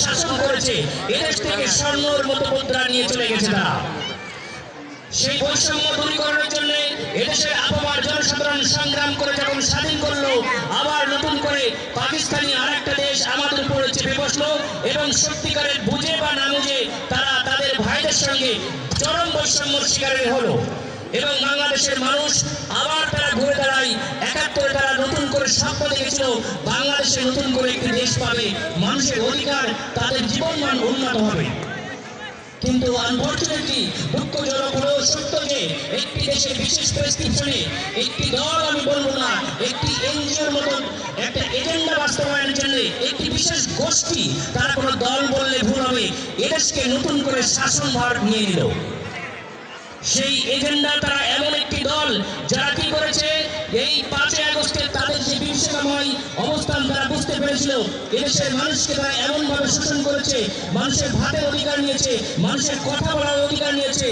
শাসন করেছে, এদেশ থেকে স্বর্ণর মতো মুদ্রা নিয়ে চলে গেছে তারা। সেই বৈষম্য দূরীকরণের জন্য এদেশের আপামার জনসাধারণ সংগ্রাম করে যখন স্বাধীন করলো, আবার নতুন করে পাকিস্তানি আরেকটা দেশ আমাদের উপরে চেপে বসলো এবং সত্যিকারের বুঝে বা না বুঝে তারা তাদের ভাইদের সঙ্গে চরম বৈষম্যের শিকার হলো। এবং বাংলাদেশের মানুষ আবার তারা ঘুরে দাঁড়ায়। ৭১ তারা নতুন করে স্বপ্ন দেখেছিল বাংলাদেশে নতুন করে একটি দেশ পাবে, মানুষের অধিকার, তাদের জীবনমান উন্নত হবে। কিন্তু আনফরচুনেটলি দুঃখজনক হলো সত্য যে একটি দেশের বিশেষ প্রেসক্রিপশনে একটি দল, আমি বলবো না, একটি এনজিওর মতন একটা এজেন্ডা বাস্তবায়নের জন্য একটি বিশেষ গোষ্ঠী, তারা কোনো দল বললে ভুল হবে, এদেশকে নতুন করে শাসনভার নিয়ে নিল। সেই এজেন্ডা তারা এমন একটি দল যারা কি করেছে, এই 5ই আগস্টে তাদের যে বিভীষিকাময় অবস্থান তারা বুঝতে পেরেছিল, এদেশের মানুষকে তারা এমন ভাবে শোষণ করেছে, মানুষের ভাতের অধিকার নিয়েছে, মানুষের কথা বলার অধিকার নিয়েছে।